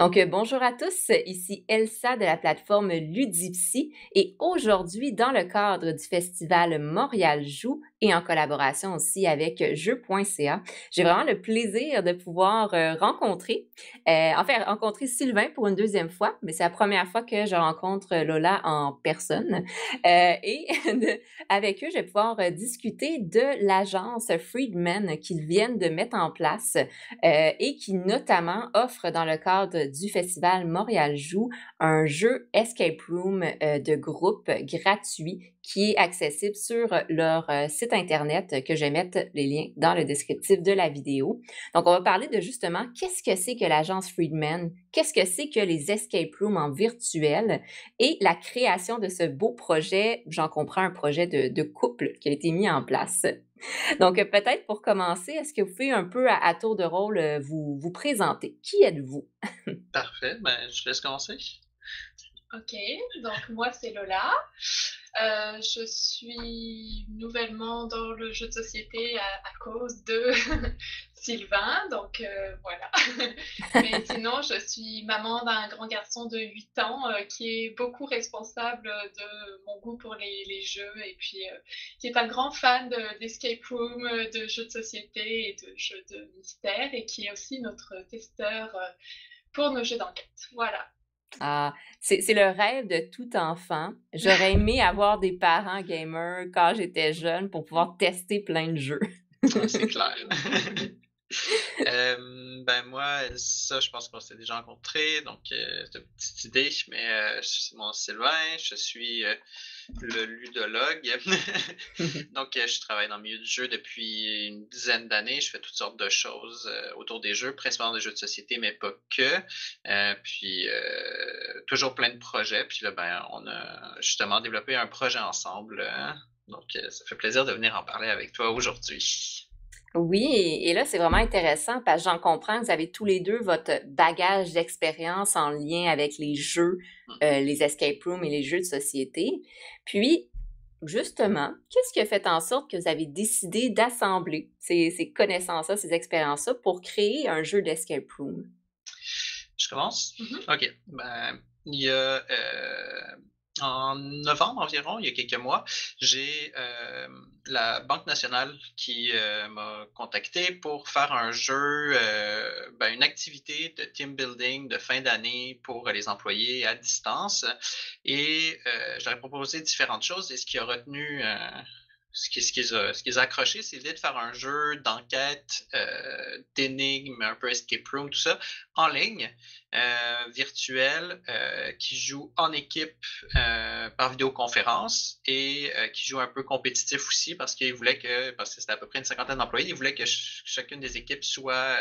Donc, bonjour à tous, ici Elsa de la plateforme Ludipsy et aujourd'hui, dans le cadre du festival Montréal Joue et en collaboration aussi avec Jeux.ca, j'ai vraiment le plaisir de pouvoir rencontrer Sylvain pour une deuxième fois, mais c'est la première fois que je rencontre Lola en personne. Avec eux, je vais pouvoir discuter de l'agence Friedman qu'ils viennent de mettre en place et qui notamment offre dans le cadre du festival Montréal Joue un jeu escape room de groupe gratuit qui est accessible sur leur site internet que je vais mettre les liens dans le descriptif de la vidéo. Donc, on va parler de justement qu'est-ce que c'est que l'agence Friedman, qu'est-ce que c'est que les escape rooms en virtuel et la création de ce beau projet, j'en comprends un projet de couple qui a été mis en place. Donc, peut-être pour commencer, est-ce que vous pouvez un peu à tour de rôle vous présenter? Qui êtes-vous? Parfait, ben, je laisse commencer. Ok, donc moi c'est Lola. Je suis nouvellement dans le jeu de société à cause de Sylvain, donc voilà. Mais sinon, je suis maman d'un grand garçon de 8 ans qui est beaucoup responsable de mon goût pour les jeux et puis qui est un grand fan d'escape room, de jeux de société et de jeux de mystère et qui est aussi notre testeur pour nos jeux d'enquête. Voilà. Ah, c'est le rêve de tout enfant. J'aurais aimé avoir des parents gamers quand j'étais jeune pour pouvoir tester plein de jeux. Ouais, c'est clair. Ben moi, ça, je pense qu'on s'est déjà rencontrés, donc c'est une petite idée, mais c'est mon Sylvain, je suis le ludologue. Donc, je travaille dans le milieu du jeu depuis une dizaine d'années. Je fais toutes sortes de choses autour des jeux, principalement des jeux de société, mais pas que. Puis, toujours plein de projets. Puis là, ben, on a justement développé un projet ensemble. Donc, ça fait plaisir de venir en parler avec toi aujourd'hui. Oui, et là, c'est vraiment intéressant parce que j'en comprends que vous avez tous les deux votre bagage d'expérience en lien avec les jeux, les escape rooms et les jeux de société. Puis, justement, qu'est-ce qui a fait en sorte que vous avez décidé d'assembler ces connaissances-là, ces expériences-là pour créer un jeu d'escape room? Je commence? Mhm. OK. Ben, il y a, en novembre environ, il y a quelques mois, j'ai la Banque nationale qui m'a contacté pour faire un jeu, ben, une activité de team building de fin d'année pour les employés à distance. Et je leur ai proposé différentes choses et ce qui a retenu ce qui les a accrochés, c'est l'idée de faire un jeu d'enquête, d'énigmes, un peu escape room, tout ça, en ligne, virtuel, qui joue en équipe par vidéoconférence et qui joue un peu compétitif aussi parce qu'ils voulaient parce que c'était à peu près une cinquantaine d'employés, ils voulaient que chacune des équipes soit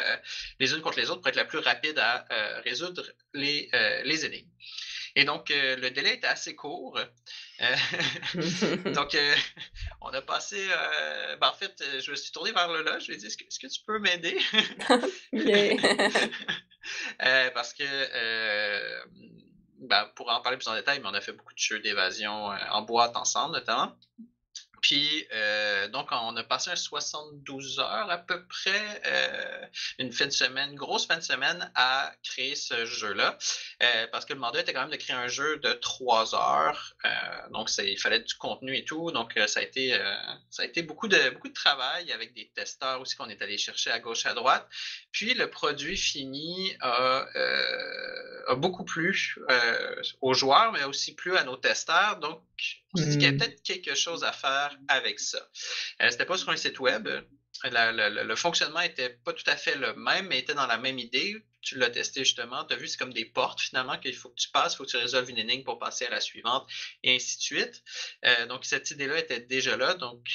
les unes contre les autres pour être la plus rapide à résoudre les énigmes. Et donc, le délai était assez court. Donc, on a passé. Ben, en fait, je me suis tourné vers Lola. Je lui ai dit, est-ce que tu peux m'aider? Yeah. Parce que, ben, pour en parler plus en détail, mais on a fait beaucoup de jeux d'évasion en boîte ensemble, notamment. Puis, donc, on a passé un 72 heures à peu près, une fin de semaine, grosse fin de semaine à créer ce jeu-là. Parce que le mandat était quand même de créer un jeu de 3 heures. Donc, il fallait du contenu et tout. Donc, ça a été beaucoup de travail avec des testeurs aussi qu'on est allé chercher à gauche, à droite. Puis, le produit fini a beaucoup plu aux joueurs, mais aussi plu à nos testeurs. Donc, on s'est dit qu'il y avait peut-être quelque chose à faire avec ça. C'était pas sur un site web. Le fonctionnement était pas tout à fait le même, mais était dans la même idée. Tu l'as testé justement. Tu as vu, c'est comme des portes finalement qu'il faut que tu passes, il faut que tu résolves une énigme pour passer à la suivante, et ainsi de suite. Donc, cette idée-là était déjà là. Donc,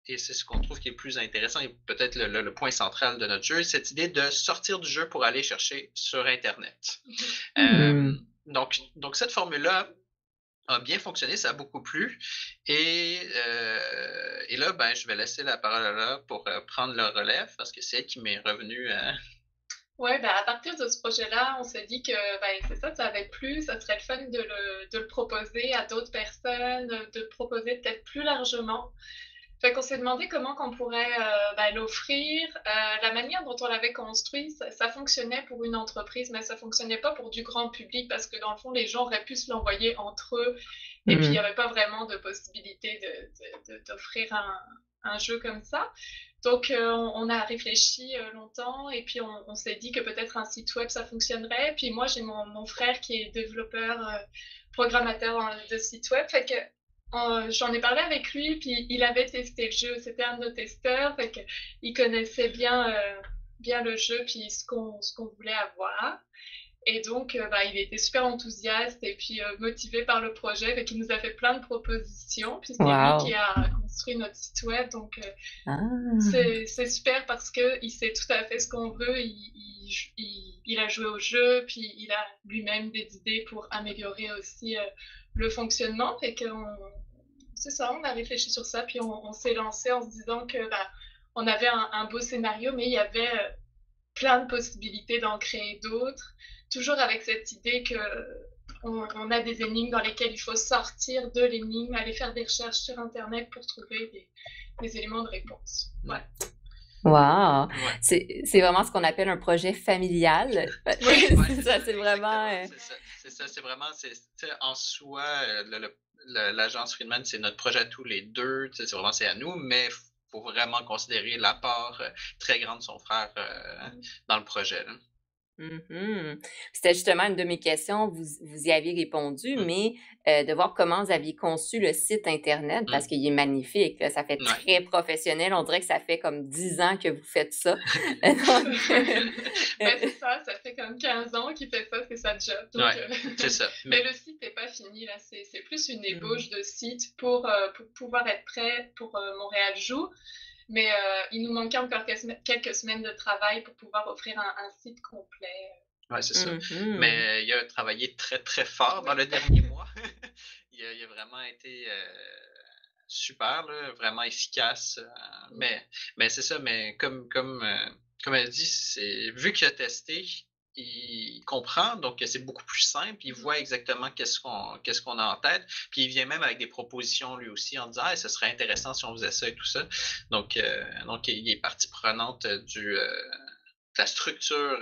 et c'est ce qu'on trouve qui est le plus intéressant et peut-être le point central de notre jeu, cette idée de sortir du jeu pour aller chercher sur Internet. Donc cette formule-là a bien fonctionné, ça a beaucoup plu. Et là, ben, je vais laisser la parole à Lola pour prendre le relève parce que c'est elle qui m'est revenue. Ouais, ben à partir de ce projet-là, on s'est dit que ben, c'est ça, ça avait plu, ça serait le fun de le proposer à d'autres personnes, de le proposer peut-être plus largement. Fait qu'on s'est demandé comment qu'on pourrait l'offrir. La manière dont on l'avait construit, ça fonctionnait pour une entreprise, mais ça fonctionnait pas pour du grand public parce que dans le fond, les gens auraient pu se l'envoyer entre eux et puis il n'y avait pas vraiment de possibilité d'offrir un jeu comme ça. Donc, on a réfléchi longtemps et puis on s'est dit que peut-être un site web, ça fonctionnerait. Puis moi, j'ai mon frère qui est développeur, programmateur de site web. Fait que j'en ai parlé avec lui, puis il avait testé le jeu. C'était un de nos testeurs. Fait que il connaissait bien le jeu, puis ce qu'on voulait avoir. Et donc, il était super enthousiaste et puis motivé par le projet. Fait qu'il nous a fait plein de propositions. Puis c'est lui qui a construit notre site web. Donc, c'est super parce qu'il sait tout à fait ce qu'on veut. Il a joué au jeu, puis il a lui-même des idées pour améliorer aussi le fonctionnement. Fait que c'est ça, on a réfléchi sur ça, puis on s'est lancé en se disant que on avait un beau scénario, mais il y avait plein de possibilités d'en créer d'autres. Toujours avec cette idée que on a des énigmes dans lesquelles il faut sortir de l'énigme, aller faire des recherches sur Internet pour trouver des éléments de réponse. Ouais. Wow! Ouais. C'est vraiment ce qu'on appelle un projet familial. Oui, c'est ça, c'est vraiment... C'est ça, c'est vraiment, en soi, l'agence Friedman, c'est notre projet à tous les deux, c'est vraiment, c'est à nous, mais il faut vraiment considérer l'apport très grand de son frère dans le projet. Là. C'était justement une de mes questions, vous y avez répondu, mais de voir comment vous aviez conçu le site Internet, parce qu'il est magnifique, là, ça fait très professionnel, on dirait que ça fait comme 10 ans que vous faites ça. Donc, c'est ça fait comme 15 ans qu'il fait ça, c'est sa job. Donc, c'est ça. Mais le site n'est pas fini, là, c'est plus une ébauche de site pour pouvoir être prêt pour Montréal Joue. Mais il nous manquait encore quelques semaines de travail pour pouvoir offrir un site complet. Oui, c'est ça. Mais il a travaillé très, très fort dans le dernier mois. il a vraiment été super, là, vraiment efficace. Mais c'est ça, mais comme elle dit, vu qu'il a testé, il comprend, donc c'est beaucoup plus simple, il voit exactement qu'est-ce qu'on a en tête, puis il vient même avec des propositions lui aussi en disant ce serait intéressant si on faisait ça et tout ça. Donc il est partie prenante de la structure.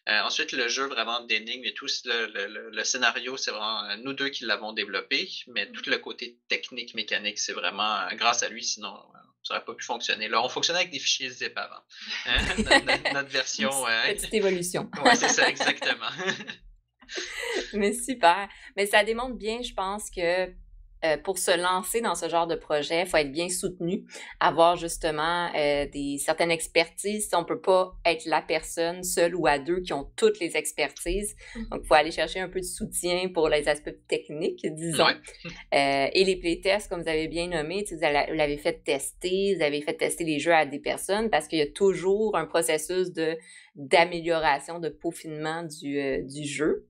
Ensuite, le jeu vraiment d'énigmes et tout, le scénario, c'est vraiment nous deux qui l'avons développé, mais tout le côté technique, mécanique, c'est vraiment grâce à lui, sinon ça n'aurait pas pu fonctionner. Là, on fonctionnait avec des fichiers zip avant. Notre version. Petite évolution. Oui, c'est ça, exactement. Mais super. Mais ça démontre bien, je pense, que pour se lancer dans ce genre de projet, il faut être bien soutenu, avoir justement certaines expertises. On ne peut pas être la personne seule ou à deux qui ont toutes les expertises. Donc, il faut aller chercher un peu de soutien pour les aspects techniques, disons. Et les playtests, comme vous avez bien nommé, vous l'avez fait tester, vous avez fait tester les jeux à des personnes parce qu'il y a toujours un processus d'amélioration, de peaufinement du jeu.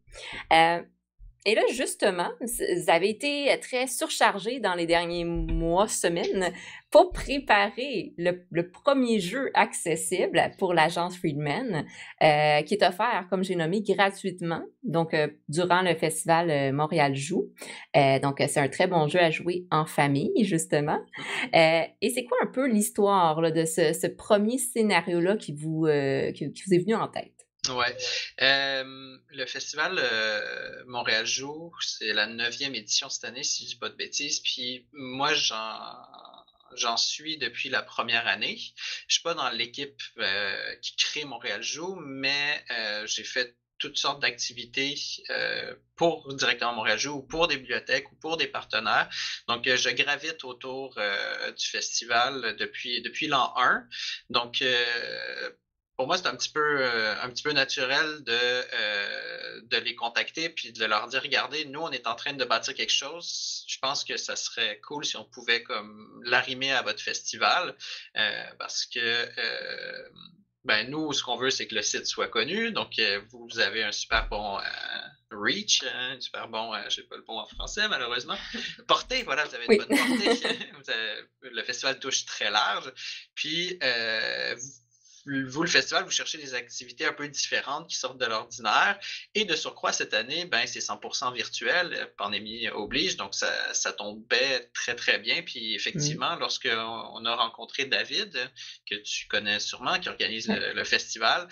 Et là, justement, vous avez été très surchargé dans les derniers mois, semaines, pour préparer le premier jeu accessible pour l'agence Friedman, qui est offert, comme j'ai nommé, gratuitement, donc durant le festival Montréal Joue. Donc, c'est un très bon jeu à jouer en famille, justement. Et c'est quoi un peu l'histoire là, de ce premier scénario-là qui vous est venu en tête? Ouais. Le festival Montréal Joue, c'est la 9e édition cette année, si je dis pas de bêtises. Puis moi, j'en suis depuis la première année. Je suis pas dans l'équipe qui crée Montréal Joue, mais j'ai fait toutes sortes d'activités pour directement Montréal Joue ou pour des bibliothèques ou pour des partenaires. Donc, je gravite autour du festival depuis l'an 1. Donc, pour moi, c'est un petit peu naturel de les contacter puis de leur dire, regardez, nous, on est en train de bâtir quelque chose. Je pense que ça serait cool si on pouvait comme l'arrimer à votre festival parce que nous, ce qu'on veut, c'est que le site soit connu. Donc, vous avez un super bon reach, un super bon, je n'ai pas le bon en français, malheureusement. Portée, voilà, vous avez une bonne portée. Le festival touche très large. Puis, vous, le festival, vous cherchez des activités un peu différentes qui sortent de l'ordinaire. Et de surcroît, cette année, ben, c'est 100% virtuel, pandémie oblige, donc ça tombait très, très bien. Puis effectivement, lorsqu'on a rencontré David, que tu connais sûrement, qui organise le festival,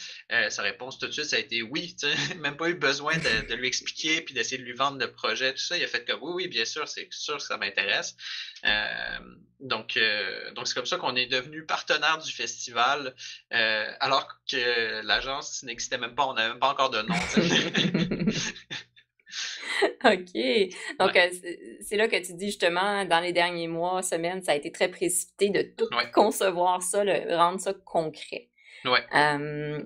sa réponse tout de suite, ça a été oui. Même pas eu besoin de lui expliquer puis d'essayer de lui vendre le projet, tout ça. Il a fait comme oui, bien sûr, c'est sûr que ça m'intéresse. Donc c'est comme ça qu'on est devenu partenaire du festival, alors que l'agence n'existait même pas, on n'avait même pas encore de nom. OK. Donc, Ouais. c'est là que tu dis justement, dans les derniers mois, semaines, ça a été très précipité de tout Ouais. concevoir ça, rendre ça concret. Ouais.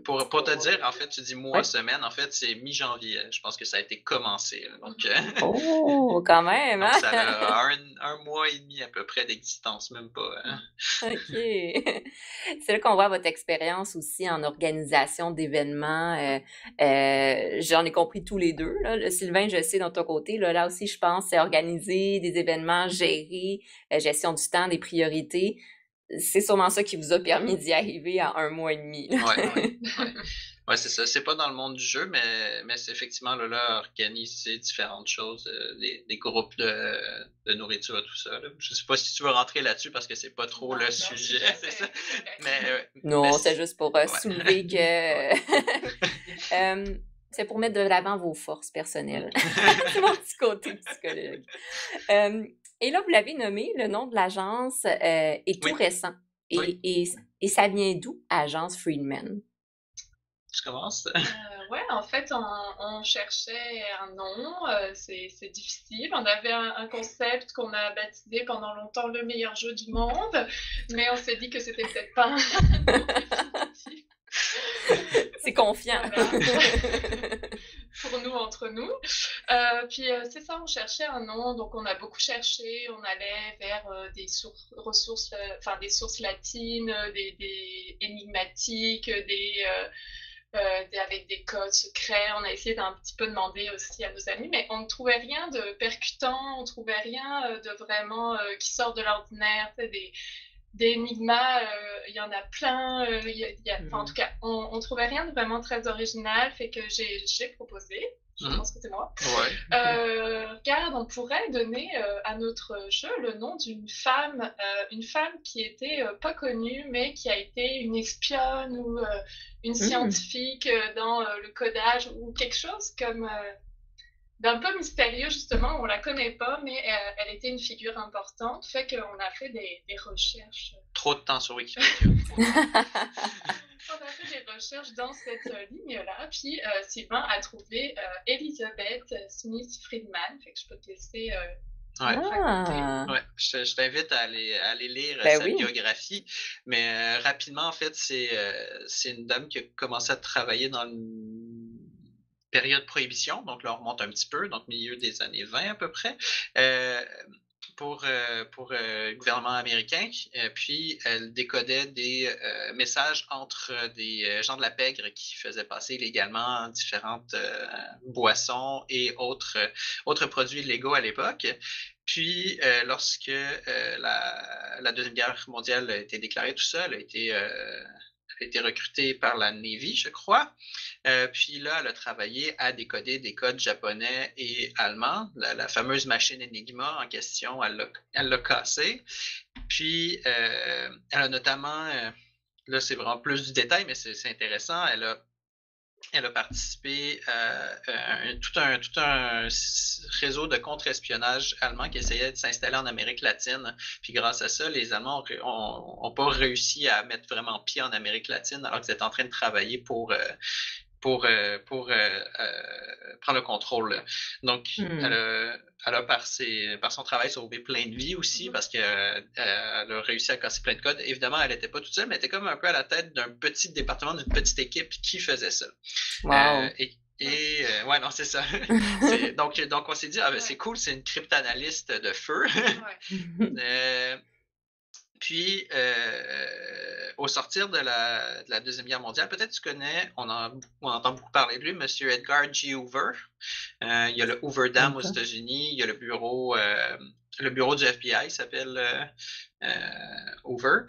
Pour te dire, en fait, tu dis mois, Ouais. semaine, en fait, c'est mi-janvier. Je pense que ça a été commencé. Donc, Oh, quand même, donc hein? ça a un mois et demi à peu près d'existence, même pas. OK. C'est là qu'on voit votre expérience aussi en organisation d'événements. J'en ai compris tous les deux, là. Sylvain, je sais, dans ton côté, là aussi, je pense, c'est organiser des événements, gérer, gestion du temps, des priorités. C'est sûrement ça qui vous a permis d'y arriver en 1 mois et demi. Ouais, c'est ça. C'est pas dans le monde du jeu, mais c'est effectivement là, organiser différentes choses, des groupes de nourriture, tout ça. Là. Je sais pas si tu veux rentrer là-dessus parce que c'est pas trop le sujet, c'est ça. Non, c'est juste pour soulever que c'est pour mettre de l'avant vos forces personnelles. C'est mon petit côté psychologue. Et là, vous l'avez nommé, le nom de l'agence est tout récent. Et ça vient d'où, Agence Friedman? Tu commences? Ouais, en fait, on cherchait un nom, c'est difficile. On avait un concept qu'on a baptisé pendant longtemps le meilleur jeu du monde, mais on s'est dit que c'était peut-être pas un nom définitif. C'est confiant. Pour nous, entre nous. Puis c'est ça, on cherchait un nom, donc on a beaucoup cherché, on allait vers des ressources, enfin des sources latines, des énigmatiques, avec des codes secrets. On a essayé d'un petit peu demander aussi à nos amis, mais on ne trouvait rien de percutant, on ne trouvait rien de vraiment qui sort de l'ordinaire. Des énigmas, il y en a plein. En tout cas, on ne trouvait rien de vraiment très original, fait que j'ai proposé. Je pense que c'est moi. Regarde, on pourrait donner à notre jeu le nom d'une femme qui était pas connue, mais qui a été une espionne ou une scientifique dans le codage ou quelque chose comme d'un peu mystérieux, justement. On la connaît pas, mais elle était une figure importante. Fait qu'on a fait des recherches. Trop de temps sur Wikipédia. On a fait des recherches dans cette ligne-là, puis Sylvain a trouvé Elizabeth Smith Friedman. Fait que je peux te laisser raconter. Ouais, je t'invite à aller lire sa biographie. Mais rapidement, en fait, c'est une dame qui a commencé à travailler dans une période prohibition, donc là on remonte un petit peu, donc milieu des années 20 à peu près. Pour le gouvernement américain, puis elle décodait des messages entre des gens de la pègre qui faisaient passer illégalement différentes boissons et autres produits illégaux à l'époque. Puis, lorsque la Deuxième Guerre mondiale a été déclarée, tout ça, elle a été recrutée par la Navy, je crois. Puis là, elle a travaillé à décoder des codes japonais et allemands. La fameuse machine Enigma en question, elle l'a cassée. Puis, elle a notamment, là c'est vraiment plus du détail, mais c'est intéressant, elle a participé à tout un réseau de contre-espionnage allemand qui essayait de s'installer en Amérique latine. Puis grâce à ça, les Allemands n'ont pas réussi à mettre vraiment pied en Amérique latine alors qu'ils étaient en train de travailler pour prendre le contrôle. Donc, elle a par son travail sauvé plein de vies aussi parce qu'elle a réussi à casser plein de codes. Évidemment, elle n'était pas toute seule, mais elle était comme un peu à la tête d'un petit département, d'une petite équipe qui faisait ça. Wow. Ouais, non, c'est ça. Donc, on s'est dit, c'est cool, c'est une cryptanalyste de feu. Puis, au sortir de la Deuxième Guerre mondiale, peut-être tu connais, on entend beaucoup parler de lui, M. Edgar G. Hoover. Il y a le Hoover Dam aux États-Unis, il y a le bureau du FBI s'appelle Hoover.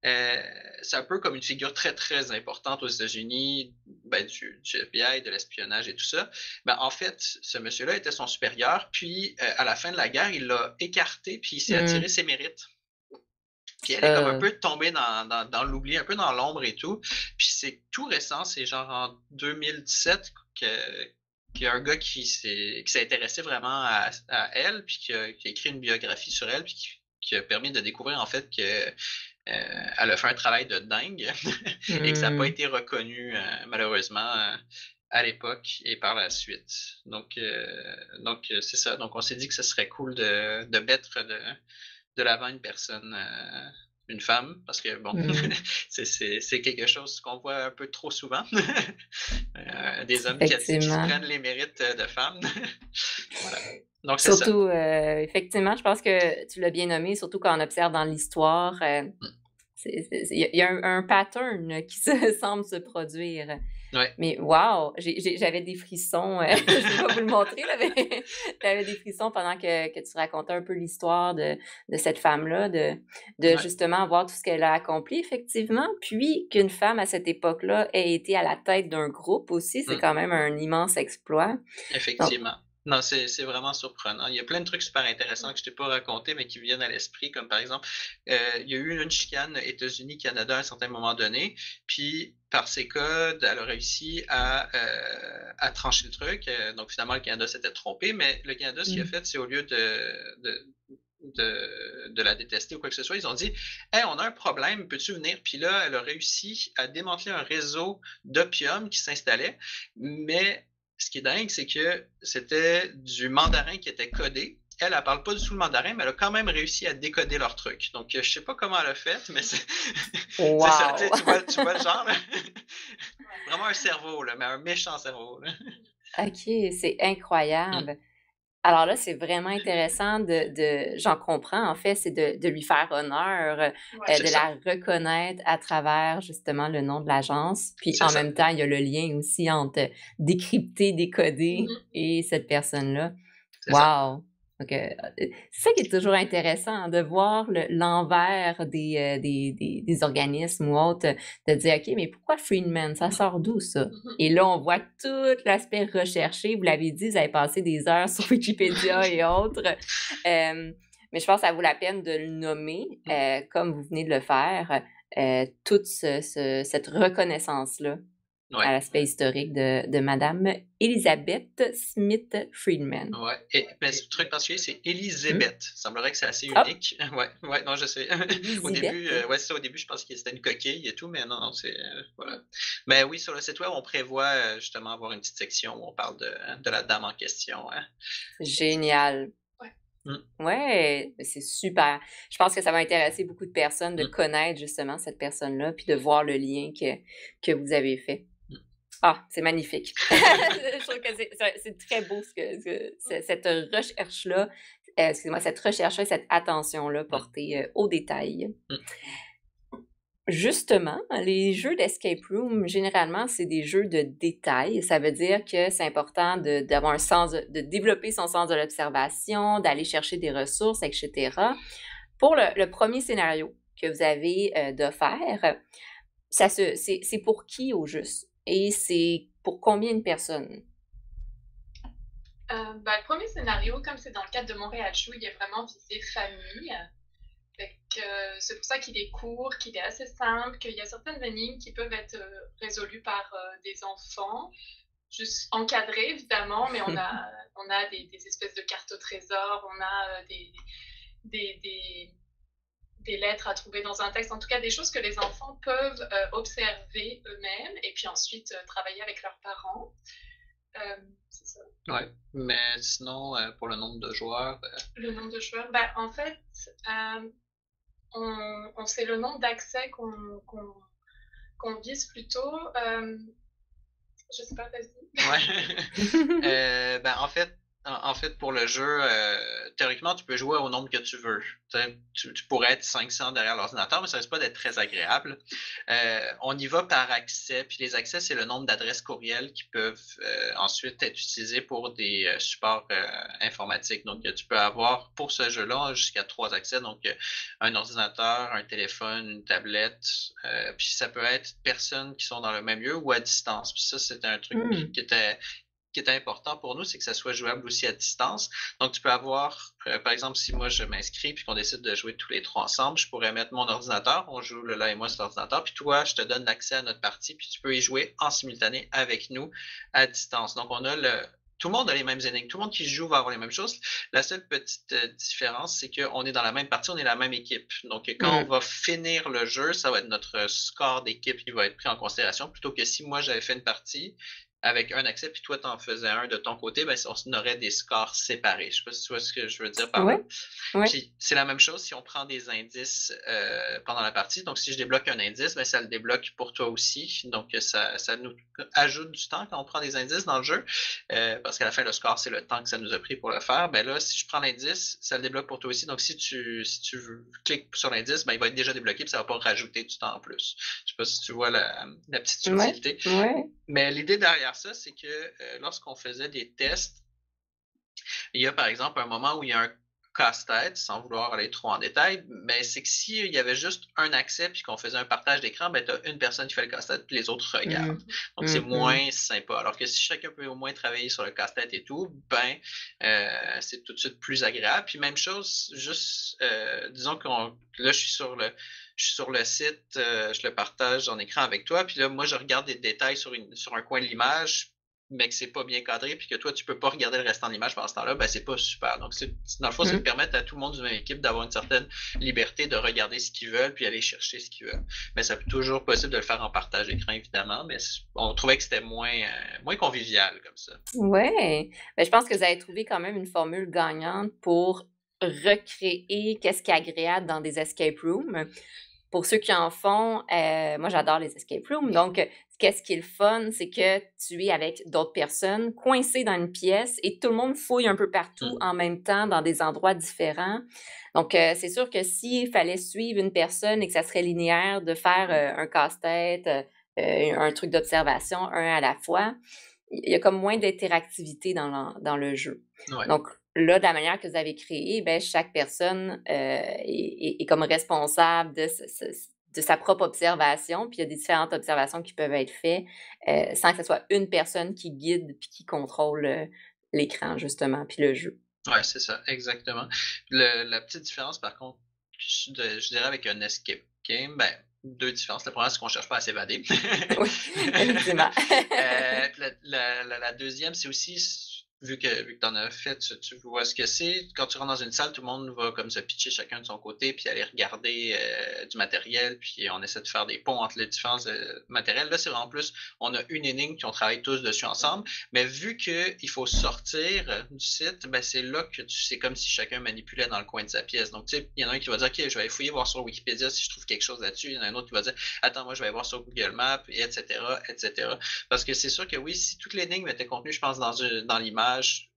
Euh, c'est un peu comme une figure très, très importante aux États-Unis, du FBI, de l'espionnage et tout ça. En fait, ce monsieur-là était son supérieur, puis à la fin de la guerre, il l'a écarté, puis il s'est attiré Hmm. ses mérites. Puis elle est comme un Euh, peu tombée dans l'oubli, un peu dans l'ombre et tout. Puis c'est tout récent, c'est genre en 2017 qu'il y a un gars qui s'est intéressé vraiment à elle, puis qui a écrit une biographie sur elle, puis qui a permis de découvrir en fait que elle a fait un travail de dingue et que ça n'a pas hmm. été reconnu malheureusement à l'époque et par la suite. Donc c'est ça. Donc on s'est dit que ce serait cool de mettre de l'avant une personne, une femme, parce que bon, Hmm. c'est quelque chose qu'on voit un peu trop souvent. Des hommes qui se Effectivement. prennent les mérites de femmes. Voilà. Donc c'est ça. Surtout, effectivement, je pense que tu l'as bien nommé, surtout quand on observe dans l'histoire, il y a un pattern qui se semble se produire. Ouais. Mais wow, j'avais des frissons. Je ne vais pas vous le montrer, là, mais j'avais des frissons pendant que tu racontais un peu l'histoire de cette femme-là, de Ouais. justement voir tout ce qu'elle a accompli, effectivement. Puis qu'une femme à cette époque-là ait été à la tête d'un groupe aussi, c'est Mm. quand même un immense exploit. Donc, Effectivement. Non, c'est vraiment surprenant. Il y a plein de trucs super intéressants que je t'ai pas racontés, mais qui me viennent à l'esprit, comme par exemple, il y a eu une chicane États-Unis-Canada à un certain moment donné, puis par ses codes, elle a réussi à trancher le truc. Donc finalement, le Canada s'était trompé, mais le Canada, ce qu'il a mm, fait, c'est au lieu de la détester ou quoi que ce soit, ils ont dit hey, on a un problème, peux-tu venir? Puis là, elle a réussi à démanteler un réseau d'opium qui s'installait, mais ce qui est dingue, c'est que c'était du mandarin qui était codé. Elle, elle parle pas du tout le mandarin, mais elle a quand même réussi à décoder leur truc. Donc, je sais pas comment elle a fait, mais c'est ça. wow! Tu vois le genre, là? Vraiment un cerveau, là, mais un méchant cerveau, là. OK, c'est Mm. incroyable. Alors là, c'est vraiment intéressant j'en comprends en fait, c'est de lui faire honneur, Ouais, C'est de ça. la reconnaître à travers justement le nom de l'agence. Puis C'est en ça. même temps, il y a le lien aussi entre décrypter, décoder mhm. et cette personne-là. C'est ça. Wow! Donc, c'est ça qui est toujours intéressant, hein, de voir l'envers des organismes ou autres, de dire, OK, mais pourquoi Friedman? Ça sort d'où, ça? Mhm. Et là, on voit tout l'aspect recherché. Vous l'avez dit, vous avez passé des heures sur Wikipédia et autres. Mais je pense que ça vaut la peine de le nommer, comme vous venez de le faire, toute cette reconnaissance-là à Ouais. l'aspect historique de Madame Elizabeth Smith Friedman. Ouais. Mais ce truc particulier, c'est Hmm? Elisabeth. Il semblerait que c'est assez Hop, unique. Ouais, ouais, non, je sais. Au début, Elizabeth. ouais, c'est ça, au début, je pense que c'était une coquille et tout, mais non, non, c'est. Voilà. Mais oui, sur le site web, on prévoit justement avoir une petite section où on parle de la dame en question. Hein. Génial. Ouais. Mm, Ouais, c'est super. Je pense que ça va intéresser beaucoup de personnes de mm, connaître justement cette personne-là, puis de voir le lien que vous avez fait. mm. Ah, c'est magnifique. Je trouve que c'est très beau cette recherche-là, excusez-moi, cette recherche-là, cette attention-là Mm, portée aux détails. mm. Justement, les jeux d'escape room, généralement, c'est des jeux de détail. Ça veut dire que c'est important d'avoir un sens, de développer son sens de l'observation, d'aller chercher des ressources, etc. Pour le premier scénario que vous avez d'offert, c'est pour qui au juste? Et c'est pour combien de personnes? Le premier scénario, comme c'est dans le cadre de Montréal Chou, il est vraiment visé famille. Fait que, c'est pour ça qu'il est court, qu'il est assez simple, qu'il y a certaines énigmes qui peuvent être résolues par des enfants, juste encadrées évidemment, mais on a des espèces de cartes au trésor, on a des, des, des lettres à trouver dans un texte, en tout cas des choses que les enfants peuvent observer eux-mêmes et puis ensuite travailler avec leurs parents. C'est ça. Ouais. Mais sinon, pour le nombre de joueurs, Le nombre de joueurs, en fait, c'est le nombre d'accès qu'on vise plutôt. Je sais pas, vas-y. ouais. En fait, En fait, pour le jeu, théoriquement, tu peux jouer au nombre que tu veux. Tu pourrais être 500 derrière l'ordinateur, mais ça risque pas d'être très agréable. On y va par accès, puis les accès, c'est le nombre d'adresses courriels qui peuvent ensuite être utilisées pour des supports informatiques. Donc, tu peux avoir pour ce jeu-là jusqu'à 3 accès, donc un ordinateur, un téléphone, une tablette, puis ça peut être personnes qui sont dans le même lieu ou à distance. Puis ça, c'était un truc qui était important pour nous, c'est que ça soit jouable aussi à distance. Donc, tu peux avoir, par exemple, si moi je m'inscris puis qu'on décide de jouer tous les trois ensemble, je pourrais mettre mon ordinateur, on joue Lola et moi sur l'ordinateur, puis toi, je te donne l'accès à notre partie, puis tu peux y jouer en simultané avec nous à distance. Donc, tout le monde a les mêmes énigmes, tout le monde qui joue va avoir les mêmes choses. La seule petite différence, c'est qu'on est dans la même partie, on est la même équipe. Donc, quand on va finir le jeu, ça va être notre score d'équipe qui va être pris en considération, plutôt que si moi j'avais fait une partie avec un accès, puis toi, tu en faisais un de ton côté, ben, on aurait des scores séparés. Je ne sais pas si tu vois ce que je veux dire par là. Puis c'est la même chose si on prend des indices pendant la partie. Donc, si je débloque un indice, ben, ça le débloque pour toi aussi. Donc, ça nous ajoute du temps quand on prend des indices dans le jeu. Parce qu'à la fin, le score, c'est le temps que ça nous a pris pour le faire. Ben là, si je prends l'indice, ça le débloque pour toi aussi. Donc, si tu cliques sur l'indice, ben, il va être déjà débloqué, puis ça ne va pas rajouter du temps en plus. Je ne sais pas si tu vois la petite subtilité. Mais l'idée derrière ça, c'est que lorsqu'on faisait des tests, il y a par exemple un moment où il y a un casse-tête, sans vouloir aller trop en détail, mais c'est que s'il y avait juste un accès puis qu'on faisait un partage d'écran, ben tu as une personne qui fait le casse-tête puis les autres regardent. Donc c'est moins sympa. Alors que si chacun peut au moins travailler sur le casse-tête et tout, ben c'est tout de suite plus agréable. Puis même chose, juste disons que là je suis sur le site, je le partage en écran avec toi, puis là moi je regarde des détails sur un coin de l'image, mais que c'est pas bien cadré, puis que toi, tu peux pas regarder le restant de l'image pendant ce temps-là, ben c'est pas super. Donc, dans le fond, ça permet à tout le monde d'une même équipe d'avoir une certaine liberté de regarder ce qu'ils veulent, puis aller chercher ce qu'ils veulent. Mais c'est toujours possible de le faire en partage d'écran, évidemment, mais on trouvait que c'était moins convivial comme ça. Ouais, ben, je pense que vous avez trouvé quand même une formule gagnante pour recréer qu'est-ce qui est agréable dans des escape rooms. Pour ceux qui en font, moi j'adore les escape rooms, donc qu'est-ce qui est le fun, c'est que tu es avec d'autres personnes coincées dans une pièce et tout le monde fouille un peu partout en même temps dans des endroits différents. Donc, c'est sûr que s'il fallait suivre une personne et que ça serait linéaire de faire un casse-tête, un truc d'observation, un à la fois, il y a comme moins d'interactivité dans le jeu. Ouais. Donc, là, de la manière que vous avez créé, ben, chaque personne est comme responsable de sa propre observation, puis il y a des différentes observations qui peuvent être faites sans que ce soit une personne qui guide puis qui contrôle l'écran, justement, puis le jeu. Oui, c'est ça, exactement. La petite différence, par contre, je dirais avec un escape game, ben, deux différences. La première, c'est qu'on ne cherche pas à s'évader. Oui, effectivement. La deuxième, c'est aussi, vu que tu en as fait, tu vois ce que c'est. Quand tu rentres dans une salle, tout le monde va comme se pitcher chacun de son côté, puis aller regarder du matériel, puis on essaie de faire des ponts entre les différents matériels. Là, c'est vraiment plus, on a une énigme, puis on travaille tous dessus ensemble. Mais vu qu'il faut sortir du site, ben, c'est là que c'est comme si chacun manipulait dans le coin de sa pièce. Donc, tu sais, il y en a un qui va dire, OK, je vais aller fouiller, voir sur Wikipédia si je trouve quelque chose là-dessus. Il y en a un autre qui va dire, attends, moi, je vais aller voir sur Google Maps, etc., etc. Parce que c'est sûr que oui, si toute l'énigme était contenue, je pense, dans l'image,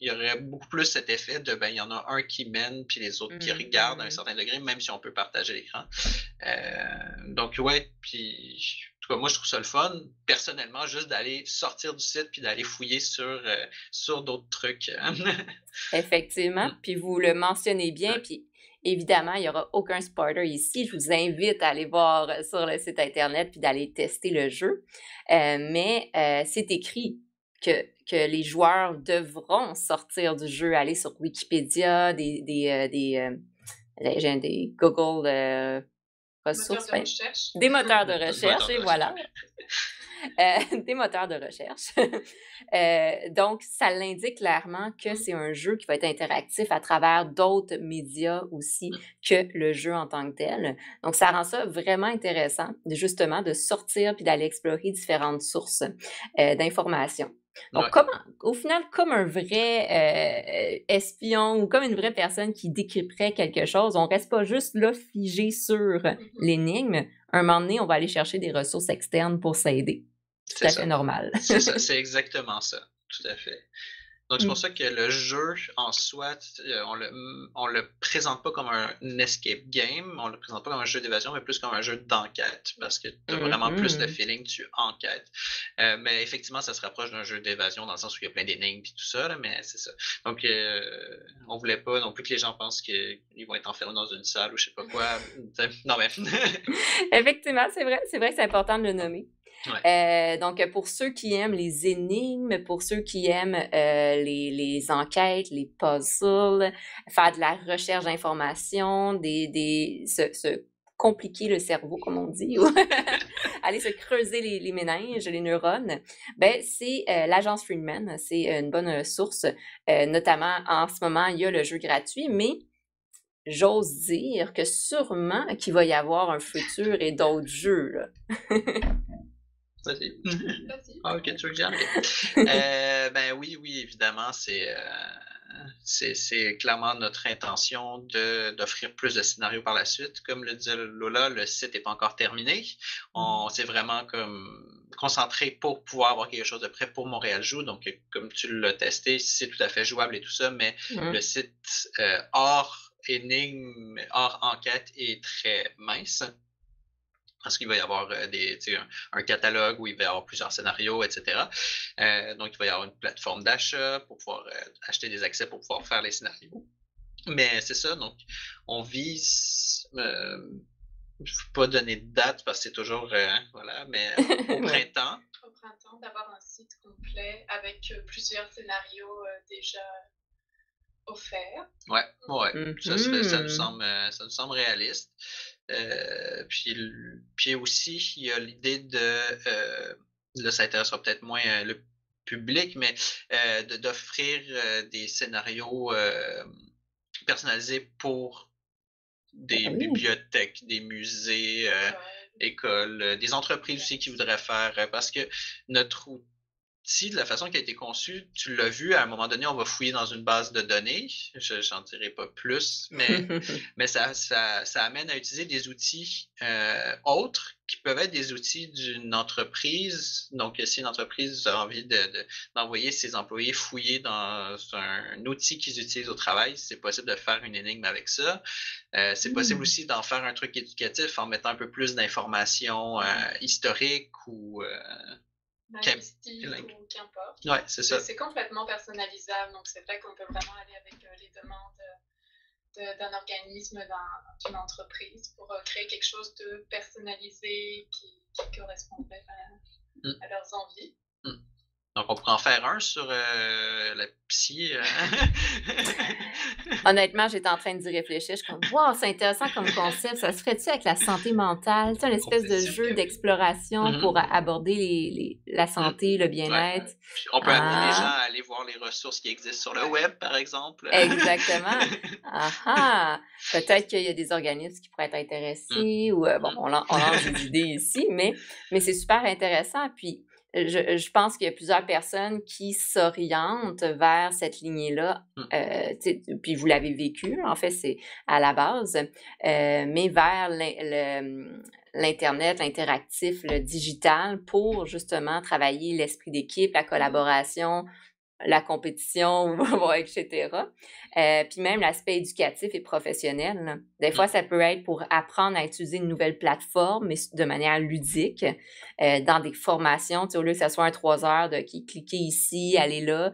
il y aurait beaucoup plus cet effet de il y en a un qui mène puis les autres qui regardent à un certain degré, même si on peut partager l'écran. Donc ouais, puis en tout cas, moi je trouve ça le fun, personnellement, juste d'aller sortir du site puis d'aller fouiller sur d'autres trucs. Effectivement, puis vous le mentionnez bien, puis évidemment, il n'y aura aucun spoiler ici. Je vous invite à aller voir sur le site Internet puis d'aller tester le jeu. Mais c'est écrit que les joueurs devront sortir du jeu, aller sur Wikipédia, des Google ressources. Des moteurs de recherche, et voilà. Des moteurs de recherche. Donc, ça l'indique clairement que c'est un jeu qui va être interactif à travers d'autres médias aussi que le jeu en tant que tel. Donc, ça rend ça vraiment intéressant, justement, de sortir puis d'aller explorer différentes sources d'informations. Donc, au final, comme un vrai espion ou comme une vraie personne qui décryperait quelque chose, on ne reste pas juste là figé sur l'énigme. Un moment donné, on va aller chercher des ressources externes pour s'aider. Tout à fait normal. C'est ça, c'est exactement ça. Tout à fait. Donc, c'est pour ça que le jeu en soi, on le présente pas comme un escape game, on le présente pas comme un jeu d'évasion, mais plus comme un jeu d'enquête, parce que tu as vraiment plus le feeling que tu enquêtes. Mais effectivement, ça se rapproche d'un jeu d'évasion dans le sens où il y a plein d'énigmes et tout ça, là, mais c'est ça. Donc, on voulait pas non plus que les gens pensent qu'ils vont être enfermés dans une salle ou je sais pas quoi. Non, mais... Effectivement, c'est vrai que c'est important de le nommer. Ouais. Donc, pour ceux qui aiment les énigmes, pour ceux qui aiment les enquêtes, les puzzles, faire de la recherche d'informations, se compliquer le cerveau, comme on dit, ou aller se creuser les méninges, les neurones, ben c'est l'agence Freedman, c'est une bonne source. Notamment, en ce moment, il y a le jeu gratuit, mais j'ose dire que sûrement qu'il va y avoir un futur et d'autres jeux, là. Vas-y. Ah, ok, tu veux que j'aille? Ben oui, évidemment, c'est clairement notre intention d'offrir plus de scénarios par la suite. Comme le disait Lola, le site n'est pas encore terminé. On s'est vraiment comme concentré pour pouvoir avoir quelque chose de prêt pour Montréal Joue. Donc, comme tu l'as testé, c'est tout à fait jouable et tout ça, mais le site hors énigme, hors enquête est très mince. Parce qu'il va y avoir un catalogue où il va y avoir plusieurs scénarios, etc. Donc, il va y avoir une plateforme d'achat pour pouvoir acheter des accès pour pouvoir faire les scénarios. Mais c'est ça, donc on vise... je ne vais pas donner de date parce que c'est toujours... voilà, mais au printemps. Au printemps, d'avoir un site complet avec plusieurs scénarios déjà offerts. Ouais. Ça nous semble réaliste. Puis aussi, il y a l'idée là, ça intéressera peut-être moins le public, mais d'offrir des scénarios personnalisés pour des bibliothèques, des musées, écoles, des entreprises aussi qui voudraient faire, parce que notre outil, de la façon qui a été conçu, tu l'as vu, à un moment donné, on va fouiller dans une base de données. J'en dirai pas plus, mais ça amène à utiliser des outils autres qui peuvent être des outils d'une entreprise. Donc, si une entreprise a envie d'envoyer ses employés fouiller dans un outil qu'ils utilisent au travail, c'est possible de faire une énigme avec ça. C'est possible aussi d'en faire un truc éducatif en mettant un peu plus d'informations historiques ou... linguistique ou qu'importe. Ouais, c'est ça. C'est complètement personnalisable, donc c'est vrai qu'on peut vraiment aller avec les demandes d'un organisme, d'une entreprise pour créer quelque chose de personnalisé qui correspondrait à leurs envies. Donc, on pourrait en faire un sur la psy. Honnêtement, j'étais en train d'y réfléchir. Je suis comme, wow, c'est intéressant comme concept. Ça se ferait-tu avec la santé mentale? C'est une espèce de jeu d'exploration pour aborder la santé, le bien-être. Ouais. On peut amener les gens à aller voir les ressources qui existent sur le web, par exemple. Exactement. Peut-être qu'il y a des organismes qui pourraient être intéressés ou, on lance des idées ici, mais c'est super intéressant. Puis, je pense qu'il y a plusieurs personnes qui s'orientent vers cette lignée-là. Puis vous l'avez vécu, en fait, c'est à la base, mais vers l'Internet, l'interactif, le digital pour justement travailler l'esprit d'équipe, la collaboration, la compétition, etc. Puis même l'aspect éducatif et professionnel. Là. Des fois, ça peut être pour apprendre à utiliser une nouvelle plateforme, mais de manière ludique, dans des formations. Au lieu que ça soit un 3 heures de cliquer ici, aller là,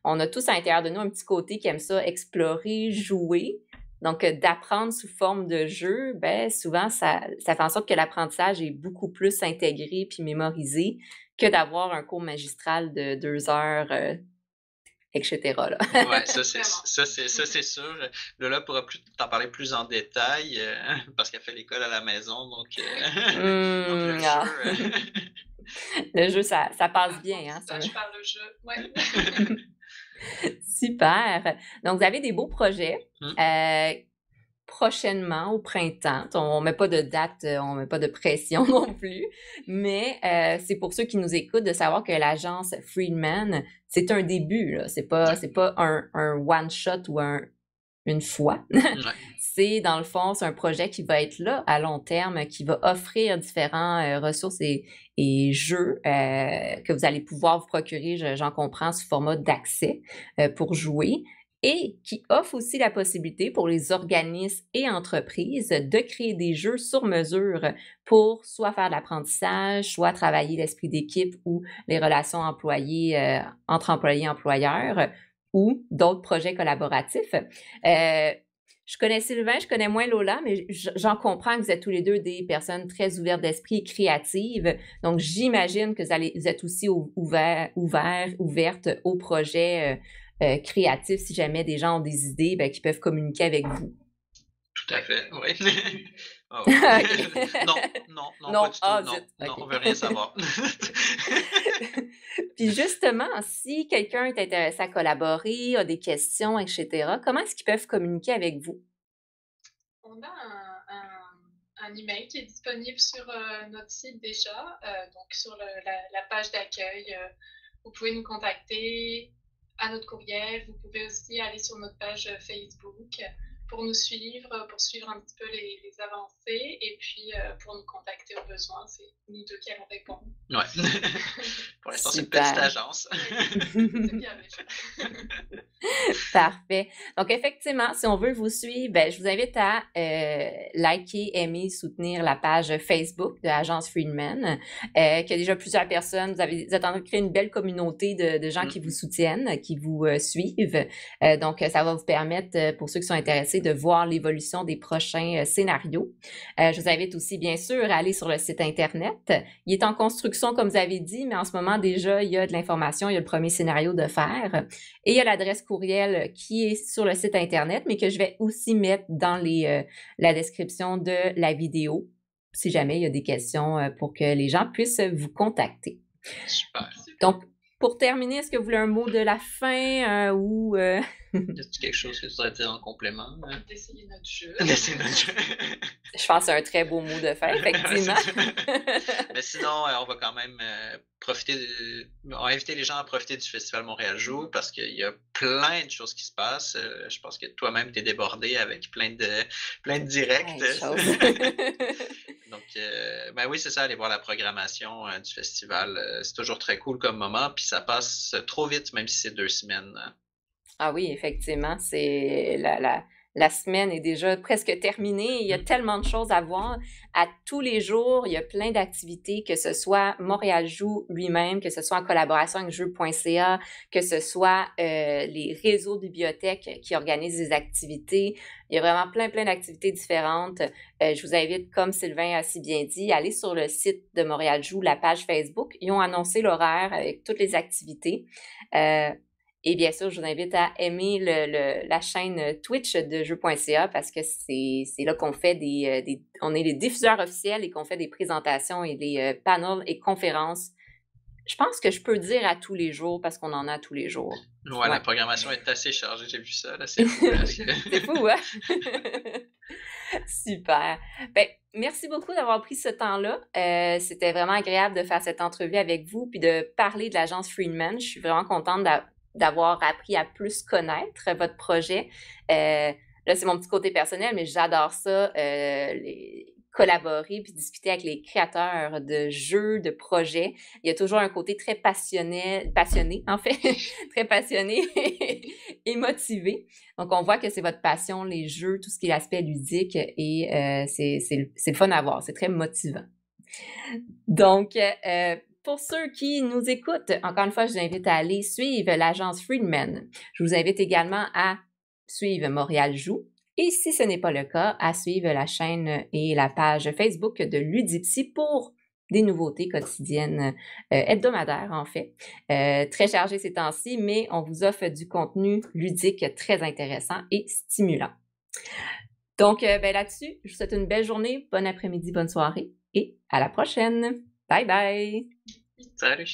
on a tous à l'intérieur de nous un petit côté qui aime ça, explorer, jouer. Donc, d'apprendre sous forme de jeu, souvent, ça fait en sorte que l'apprentissage est beaucoup plus intégré puis mémorisé que d'avoir un cours magistral de 2 heures, etc. Oui, ça c'est sûr. Lola pourra t'en parler plus en détail parce qu'elle fait l'école à la maison. Donc, donc le jeu, ça passe bien. Je parle le jeu, ouais. Super. Donc, vous avez des beaux projets. Prochainement, au printemps. On ne met pas de date, on ne met pas de pression non plus, mais c'est pour ceux qui nous écoutent de savoir que l'agence Freedman, c'est un début. Ce n'est pas un one-shot ou une fois. Ouais. Dans le fond, c'est un projet qui va être là à long terme, qui va offrir différents ressources et jeux que vous allez pouvoir vous procurer, j'en comprends, sous format d'accès pour jouer, et qui offre aussi la possibilité pour les organismes et entreprises de créer des jeux sur mesure pour soit faire de l'apprentissage, soit travailler l'esprit d'équipe ou les relations employés entre employés et employeurs, ou d'autres projets collaboratifs. Je connais Sylvain, je connais moins Lola, mais j'en comprends que vous êtes tous les deux des personnes très ouvertes d'esprit et créatives. Donc, j'imagine que vous êtes aussi ouvertes aux projets créatifs. Si jamais des gens ont des idées, ben, qui peuvent communiquer avec vous. Tout à fait, oui. Oh. Non, Non, pas du tout. Non, zut. non, Okay. on veut rien savoir. Puis justement, si quelqu'un est intéressé à collaborer, a des questions, etc., comment est-ce qu'ils peuvent communiquer avec vous? On a un email qui est disponible sur notre site déjà, donc sur la page d'accueil. Vous pouvez nous contacter à notre courriel. Vous pouvez aussi aller sur notre page Facebook pour nous suivre, pour suivre un petit peu les avancées, et puis pour nous contacter au besoin. C'est nous deux qui allons répondre. Ouais. Pour l'instant, c'est une petite agence. C'est bien déjà. Parfait. Donc, effectivement, si on veut vous suivre, ben, je vous invite à liker, aimer, soutenir la page Facebook de l'agence Freedman, qui a déjà plusieurs personnes. Vous êtes en train de créer une belle communauté de gens qui vous soutiennent, qui vous suivent. Donc, ça va vous permettre, pour ceux qui sont intéressés, de voir l'évolution des prochains scénarios. Je vous invite aussi, bien sûr, à aller sur le site Internet. Il est en construction, comme vous avez dit, mais en ce moment, déjà, il y a de l'information, il y a le premier scénario de faire. Et il y a l'adresse courriel qui est sur le site Internet, mais que je vais aussi mettre dans la description de la vidéo, si jamais il y a des questions pour que les gens puissent vous contacter. Super. Donc, pour terminer, est-ce que vous voulez un mot de la fin ou... Y a-t-il quelque chose que tu voudrais dire en complément? D'essayer notre jeu. D'essayer notre jeu. Je pense que c'est un très beau mot de fin, effectivement. Mais sinon, on va quand même on va inviter les gens à profiter du Festival Montréal Joue parce qu'il y a plein de choses qui se passent. Je pense que toi-même, tu es débordé avec plein de directs. Donc, ben oui, c'est ça, aller voir la programmation du festival. C'est toujours très cool comme moment, puis ça passe trop vite, même si c'est 2 semaines. Ah oui, effectivement, c'est la semaine est déjà presque terminée. Il y a tellement de choses à voir. À tous les jours, il y a plein d'activités, que ce soit Montréal Joue lui-même, que ce soit en collaboration avec jeux.ca, que ce soit les réseaux de bibliothèques qui organisent des activités. Il y a vraiment plein d'activités différentes. Je vous invite, comme Sylvain a si bien dit, à aller sur le site de Montréal Joue, la page Facebook. Ils ont annoncé l'horaire avec toutes les activités. Et bien sûr, je vous invite à aimer la chaîne Twitch de jeux.ca parce que c'est là qu'on fait on est les diffuseurs officiels et qu'on fait des présentations et des panels et conférences. Je pense que je peux dire à tous les jours parce qu'on en a tous les jours. Ouais, la programmation est assez chargée, j'ai vu ça, là, c'est fou. C'est fou, hein? Super. Ben, merci beaucoup d'avoir pris ce temps-là. C'était vraiment agréable de faire cette entrevue avec vous puis de parler de l'agence Freedman. Je suis vraiment contente d'avoir appris à plus connaître votre projet. Là, c'est mon petit côté personnel, mais j'adore ça, collaborer puis discuter avec les créateurs de jeux, de projets. Il y a toujours un côté très passionné en fait, très passionné et motivé. Donc, on voit que c'est votre passion, les jeux, tout ce qui est l'aspect ludique, et c'est le fun à voir. C'est très motivant. Donc, pour ceux qui nous écoutent, encore une fois, je vous invite à aller suivre l'agence Freedman. Je vous invite également à suivre Montréal Joue. Et si ce n'est pas le cas, à suivre la chaîne et la page Facebook de Ludipsy pour des nouveautés quotidiennes, hebdomadaires en fait. Très chargé ces temps-ci, mais on vous offre du contenu ludique très intéressant et stimulant. Donc, là-dessus, je vous souhaite une belle journée, bon après-midi, bonne soirée et à la prochaine! Bye bye! Salut!